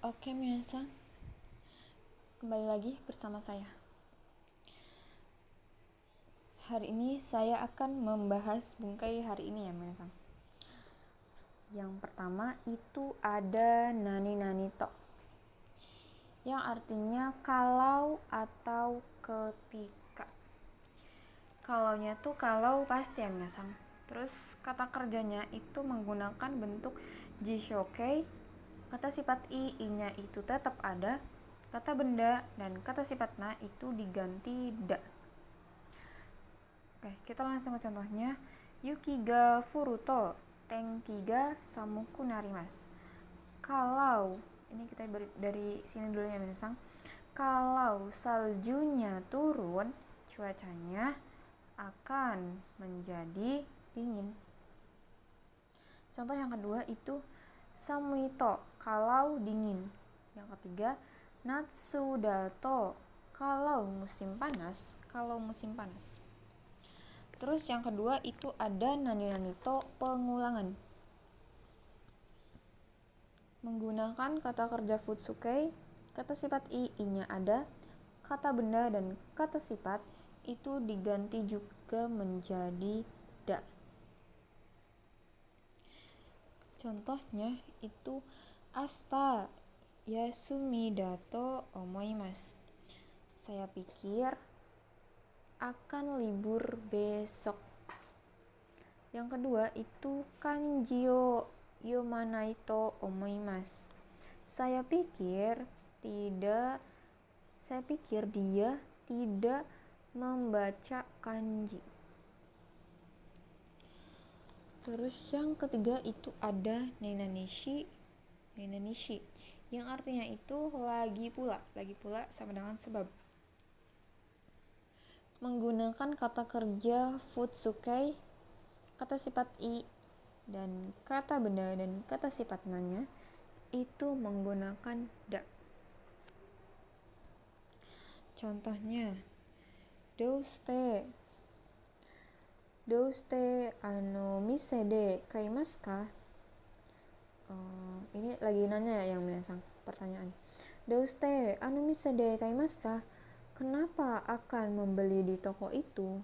Oke, Miasa, kembali lagi bersama saya. Hari ini saya akan membahas bungkai hari ini ya, Miasa. Yang pertama itu ada nani to, yang artinya kalau atau ketika. Kalaunya tuh kalau pasti ya, Miasa. Terus kata kerjanya itu menggunakan bentuk jishokei. Kata sifat i-nya itu tetap ada, kata benda dan kata sifat na itu diganti da. Oke, kita langsung ke contohnya. Yuki ga furuto tenki ga samuku narimasu. Kalau ini kita dari sini dulu ya, Minasang. Kalau saljunya turun, cuacanya akan menjadi dingin. Contoh yang kedua itu samuito, kalau dingin. Yang ketiga natsu dato, kalau musim panas. Terus yang kedua itu ada nani to, pengulangan. Menggunakan kata kerja futsukei, kata sifat i-nya ada, kata benda dan kata sifat itu diganti juga menjadi da. Contohnya itu asta yasumi dato omoimasu. Saya pikir akan libur besok. Yang kedua itu kanjio yomanai to omoimasu. Saya pikir dia tidak membaca kanji. Terus yang ketiga itu ada nenanishi, yang artinya itu lagi pula sama dengan sebab. Menggunakan kata kerja futsukei, kata sifat i dan kata benda dan kata sifat nanya itu menggunakan da. Contohnya douste mise de kaimasu ka. Ini lagi nanya ya yang minasang, pertanyaan. Douste mise de kaimasu ka? Kenapa akan membeli di toko itu?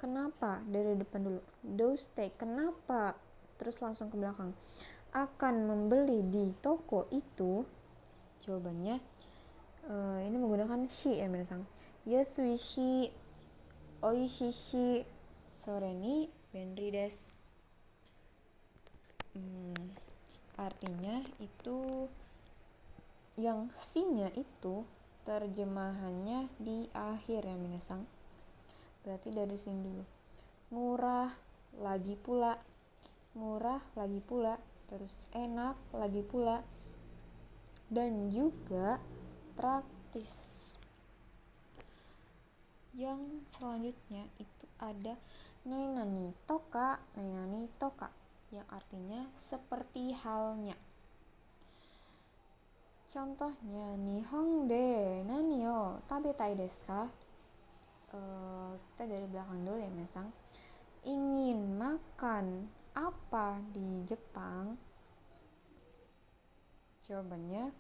Kenapa dari depan dulu. Douste kenapa, terus langsung ke belakang. Akan membeli di toko itu. Jawabannya ini menggunakan shi ya minasang. Yasuishi oishishi sore ni benri desu. Artinya itu yang si-nya itu terjemahannya di akhir ya minasang. Berarti dari sini dulu. Murah lagi pula, terus enak lagi pula, dan juga praktis. Yang selanjutnya itu ada nainani toka, yang artinya seperti halnya. Contohnya Nihon de nani o tabetai desu ka? Kita dari belakang dulu ya mesang. Ingin makan apa di Jepang? Jawabannya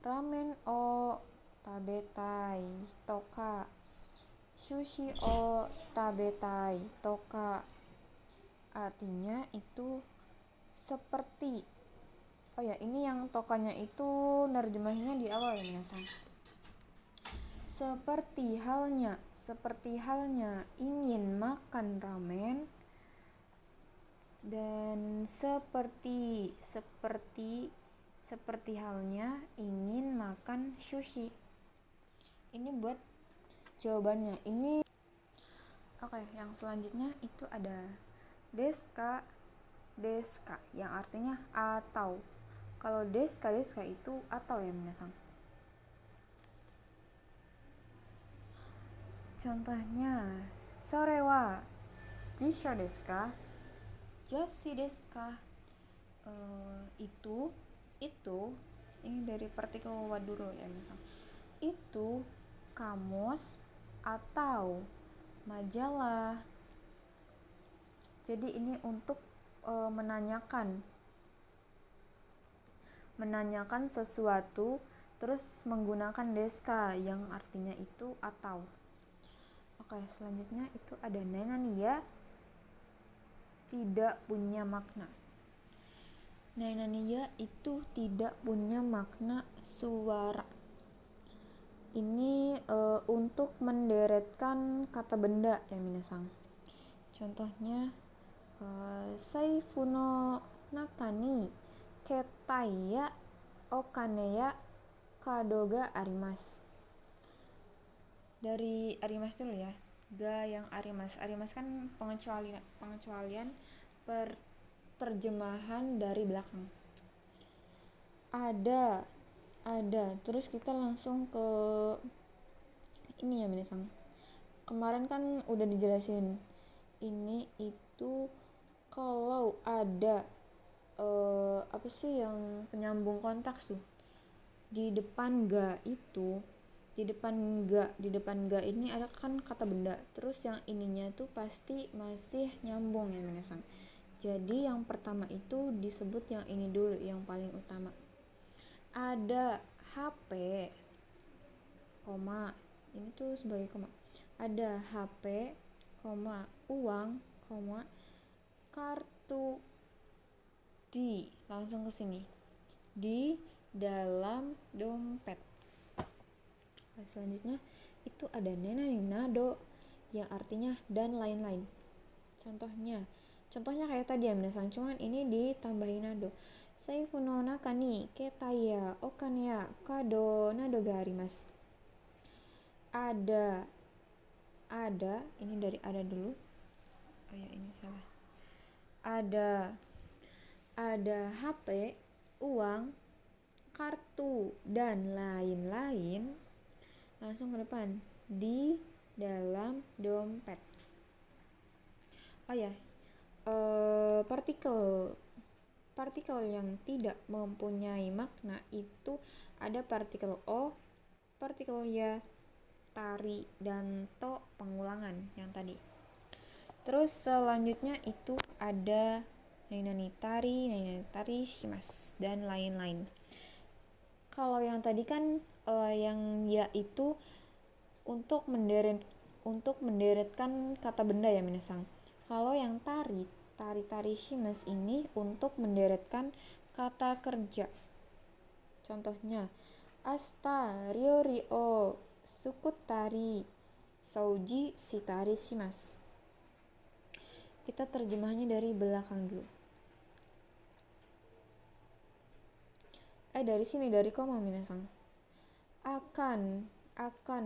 ramen o tabetai toka, sushi o tabetai toka. Artinya itu seperti. Oh ya, ini yang tokanya itu nerjemahinnya di awal ya minasang. Seperti halnya ingin makan ramen, dan seperti halnya ingin makan sushi. Ini buat jawabannya. Ini oke, yang selanjutnya itu ada deska, yang artinya atau. Kalau deska itu atau ya minasang. Contohnya sore wa jisho desu ka? Jasi desu ka? Itu ini dari partikel wa dulu ya misal. Itu kamus atau majalah. Jadi ini untuk menanyakan menanyakan sesuatu terus menggunakan deska yang artinya itu atau. Oke, selanjutnya itu ada nenania tidak punya makna. Nenania itu tidak punya makna suara. Ini untuk menderetkan kata benda ya minasang. Contohnya Saifuno nakani ketaya okaneya kadoga arimas. Dari arimas dulu ya. Ga yang arimas. Arimas kan pengecualian terjemahan dari belakang. Ada. Terus kita langsung ke ini ya minasang. Kemarin kan udah dijelasin. Ini itu kalau ada apa sih yang penyambung kontaks tuh di depan ga itu, di depan ga ini ada kan kata benda, terus yang ininya tuh pasti masih nyambung ya minasang. Jadi yang pertama itu disebut yang ini dulu, yang paling utama. Ada HP, koma, ini tuh sebagai koma. Ada HP, koma, uang, koma, kartu di, langsung ke sini, di dalam dompet. Nah, selanjutnya itu ada nenado yang artinya dan lain-lain. Contohnya kayak tadi ya minasang, cuman ini ditambahin nado. Saifuno nakani ketaya okaneya kado nado ga arimasu. Ada, ini dari ada dulu. Oh ya, ini salah. Ada HP, uang, kartu, dan lain-lain. Langsung ke depan, di dalam dompet. Oh ya, partikel yang tidak mempunyai makna itu ada partikel o, partikel ya, tari, dan to pengulangan yang tadi. Terus selanjutnya itu ada nainanitari shimasu, dan lain-lain. Kalau yang tadi kan yang ya itu untuk menderetkan kata benda ya minasang. Kalau yang tari shimasu ini untuk menderetkan kata kerja. Contohnya asta ryori o sukutari souji shitari shimasu. Kita terjemahnya dari belakang dulu. Dari sini, dari koma minasang. Akan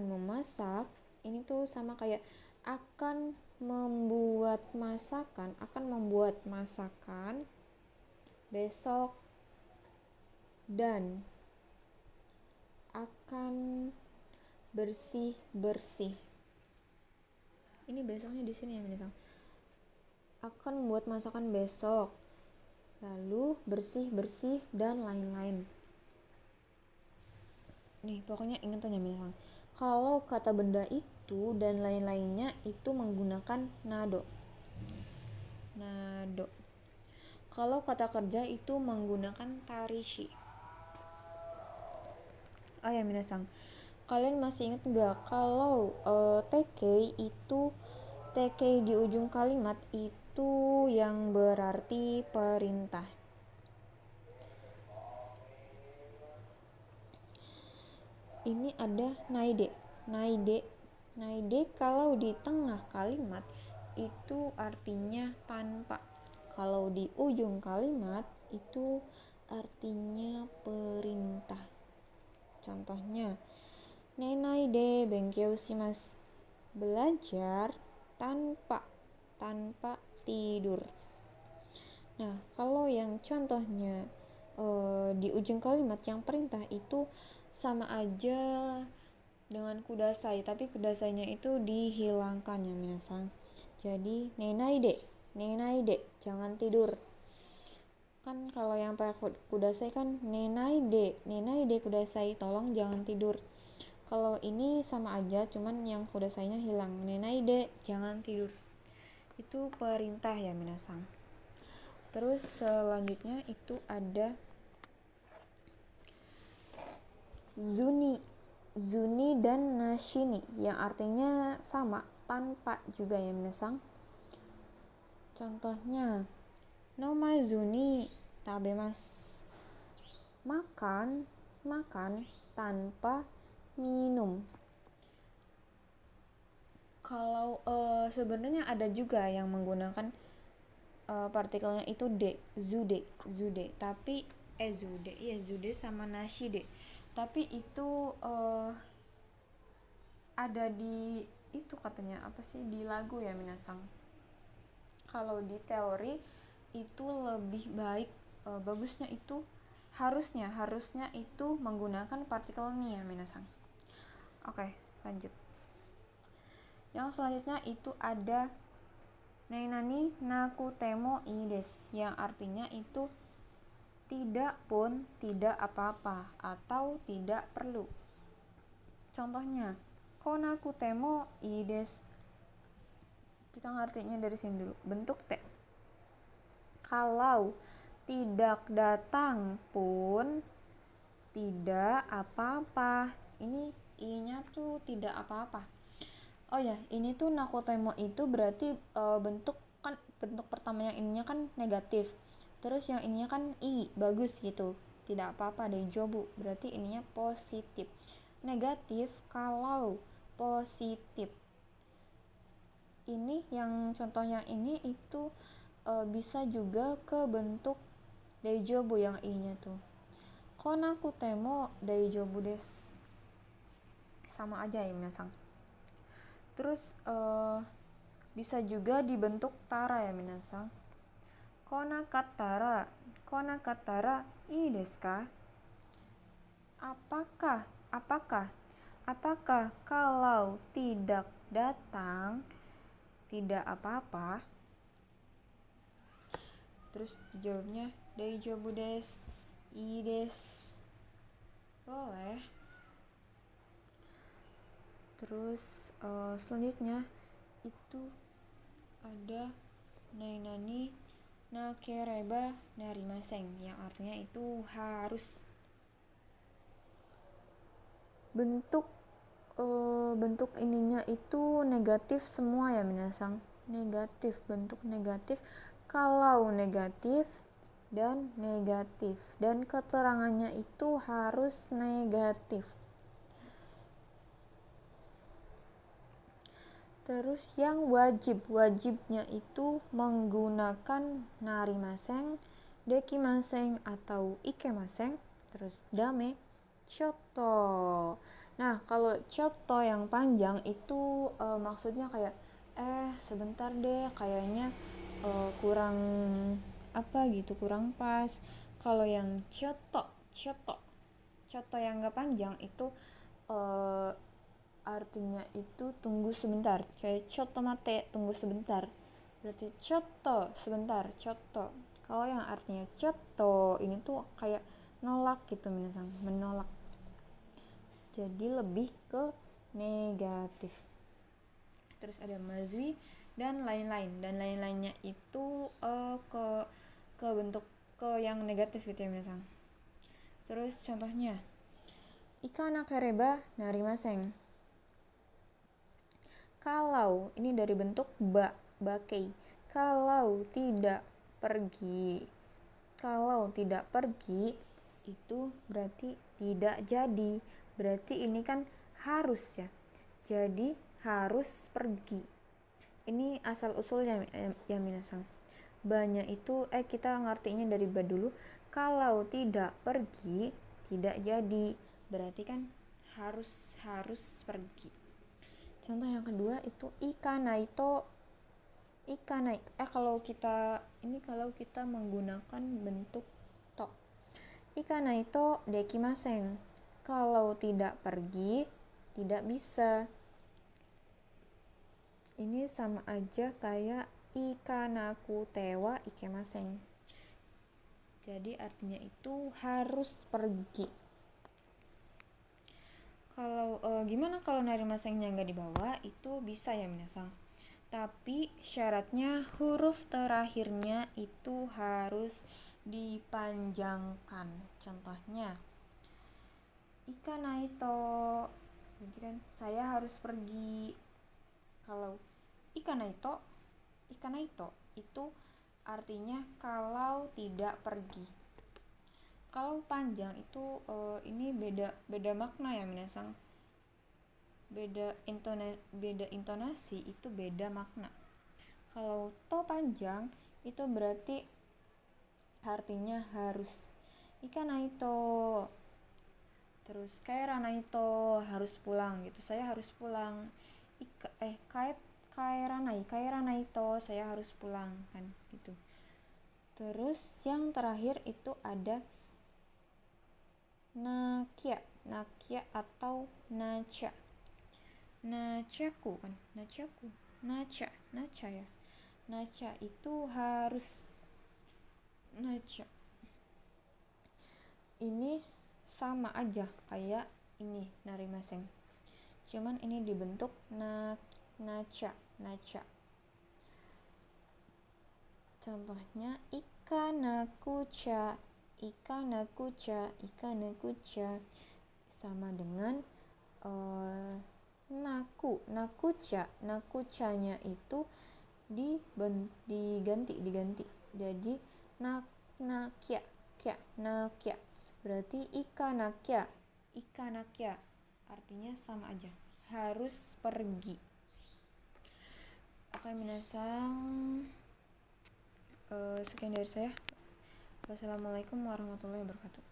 memasak, ini tuh sama kayak akan membuat masakan besok, dan akan bersih. Ini besoknya di sini ya minasang. Akan membuat masakan besok, lalu bersih dan lain-lain. Nih pokoknya ingat aja minasang, kalau kata benda itu dan lain-lainnya itu menggunakan nado. Kalau kata kerja itu menggunakan tarishi. Oh ya minasang, kalian masih ingat gak kalau tekei itu, tekei di ujung kalimat itu yang berarti perintah. Ini ada naide kalau di tengah kalimat itu artinya tanpa, kalau di ujung kalimat itu artinya perintah. Contohnya nenaide benkyou shimasu, belajar tanpa tidur. Nah, kalau yang contohnya di ujung kalimat yang perintah itu sama aja dengan kudasai, tapi kudasainya itu dihilangkan ya minasang. Jadi nenaide jangan tidur. Kan kalau yang pakai kudasai kan nenaide kudasai, tolong jangan tidur. Kalau ini sama aja, cuman yang kudasainya hilang. Nenaide jangan tidur, itu perintah ya minasang. Terus selanjutnya itu ada zuni dan nashini yang artinya sama tanpa juga ya minasang. Contohnya nomazuni tabemasu, makan tanpa minum. Kalau sebenarnya ada juga yang menggunakan partikelnya itu zude, tapi zude sama nashide, tapi itu ada di itu katanya apa sih di lagu ya minasang. Kalau di teori itu lebih baik, bagusnya itu harusnya itu menggunakan partikel ni ya minasang. Oke, lanjut. Yang selanjutnya itu ada nainani nakutemo ii desu, yang artinya itu tidak pun, tidak apa-apa, atau tidak perlu. Contohnya konakutemo ii desu, kita ngertinya dari sini dulu, bentuk T. Kalau tidak datang pun tidak apa-apa. Ini i-nya tuh tidak apa-apa. Oh ya, ini tuh nakutemo itu berarti bentuk pertamanya ininya kan negatif. Terus yang ininya kan i, bagus gitu. Tidak apa-apa daijobu, berarti ininya positif. Negatif kalau positif. Ini yang contoh yang ini itu bisa juga ke bentuk daijobu yang i-nya tuh. Konakutemo daijobu desu. Sama aja ya minasang. Terus bisa juga dibentuk tara ya minasang. Konakattara ii desu ka? Apakah kalau tidak datang tidak apa-apa? Terus jawabnya daijobu desu, ii desu. Boleh. Terus selanjutnya itu ada nainani nakereba narimaseng, yang artinya itu harus. Bentuk ininya itu negatif semua ya minasang. Negatif, bentuk negatif. Kalau negatif dan negatif, dan keterangannya itu harus negatif. Terus yang wajibnya itu menggunakan narimaseng, dekimaseng atau ikemaseng. Terus dame, choto. Nah, kalau choto yang panjang itu maksudnya kayak sebentar deh, kayaknya kurang apa gitu, kurang pas. Kalau yang choto yang gak panjang itu artinya itu tunggu sebentar, kayak choto mate, tunggu sebentar, berarti choto sebentar, choto. Kalau yang artinya choto ini tuh kayak nolak gitu minasang, menolak, jadi lebih ke negatif. Terus ada mazui dan lain-lainnya itu ke bentuk ke yang negatif gitu ya minasang. Terus contohnya ika nakereba narimaseng. Kalau ini dari bentuk bakei, kalau tidak pergi itu berarti tidak jadi, berarti ini kan harus ya, jadi harus pergi. Ini asal usulnya ya minasang. Banyak itu kita ngertinya dari ba dulu. Kalau tidak pergi tidak jadi, berarti kan harus pergi. Contoh yang kedua itu ikanai kalau kita menggunakan bentuk to. Ikanai to dekimaseng. Kalau tidak pergi tidak bisa. Ini sama aja kayak ikanaku tewa ikemaseng. Jadi artinya itu harus pergi. Kalau gimana kalau narimasengnya nggak dibawa, itu bisa ya minasang. Tapi syaratnya huruf terakhirnya itu harus dipanjangkan. Contohnya, 「か」ikanaito. Berarti kan saya harus pergi. Kalau ikanaito, ikanaito itu artinya kalau tidak pergi. Kalau panjang itu ini beda makna ya minasang. Beda intonasi itu beda makna. Kalau to panjang itu berarti artinya harus. Ikanaito. Terus kaeranaito, harus pulang gitu. Saya harus pulang. Kaeranaito, saya harus pulang kan gitu. Terus yang terakhir itu ada nakia atau nacha. Nachaku kan, nacha ya. Nacha itu harus. Nacha ini sama aja kayak ini narimaseng, cuman ini dibentuk nacha. Contohnya ikanakucha sama dengan nakuchanya itu diganti jadi nakia. Berarti ikanakia artinya sama aja, harus pergi. Oke minasang, sekian dari saya. Wassalamualaikum warahmatullahi wabarakatuh.